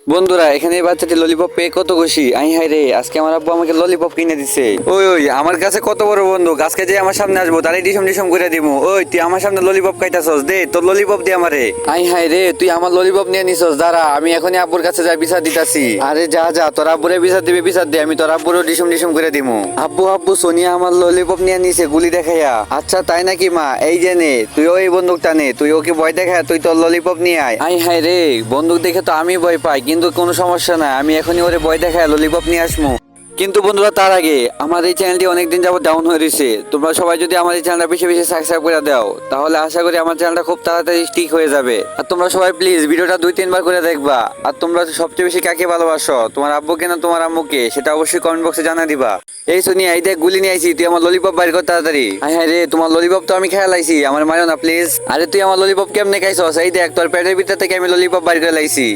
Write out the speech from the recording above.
বন্ধুরা এখানে এই বাচ্চাটি ললিপপ পেয়ে কত খুশি। হাই রে, আজকে আমার আব্বু আমাকে ললিপপ কিনে দিছে। ওই ওই আমার কাছে কত বড় বন্ধু, গাছকে যে আমার সামনে আসবো তারে ডিসম ডিসম করে দিমু। ওই তুই আমার সামনে ললিপপ খাইতাছস, দে তোর ললিপপ দে আমারে। হাই রে, তুই আমার ললিপপ নিয়ে নিছস, দাঁড়া আমি এখনই আব্বুর কাছে যাই বিচার দিতাছি। আরে যা যা, তোর আব্বুরে বিচার দিবি, বিচার দে, আমি তোর আব্বুরও ডিসম ডিসম করে দিমু। আব্বু আব্বু, সোনিয়া আমার ললিপপ নিয়ে নিছে গুলি দেখাইয়া। আচ্ছা তাই নাকি মা, এই যে নে তুইও এই বন্দুকটা নে, তুই ওকে ভয় দেখায় তুই তোর ললিপপ নিয়ে আয়। হাই রে, বন্দুক দেখে তো আমি ভয় পাই, কিন্তু কোনো সমস্যা না, আমি এখনই ওরে ভয় দেখায় ললিপপ নিয়ে আসমু। কিন্তু বন্ধুরা তার আগে আমার এই চ্যানেলটি অনেকদিন যাবত ডাউন হয়ে রয়েছে। তোমরা সবাই যদি আমার এই চ্যানেলটা বেশি বেশি সাবস্ক্রাইব করে দাও, তাহলে আশা করি আমার চ্যানেলটা খুব তাড়াতাড়ি ঠিক হয়ে যাবে। আর তোমরা সবাই প্লিজ ভিডিওটা 2-3 বার করে দেখবা। আর তোমরা সবচেয়ে বেশি কাকে ভালোবাসো, তোমার আব্বুকে না তোমার আম্মুকে, সেটা অবশ্যই কমেন্ট বক্সে জানা দিবা। এই সোনিয়া, এই দেখ গুলি নিয়ে আইছি, তুই আমার ললিপপ বাইর কর তাড়াতাড়ি। হ্যাঁ রে, তোমার ললিপপ তো আমি খেয়ে লাইছি, আমার মারো না প্লিজ। আরে তুই আমার ললিপপ কেমনে খাইছস? এই দেখ তোর পেটের ভিতর থেকে আমি ললিপপ বাইর করে লাইছি।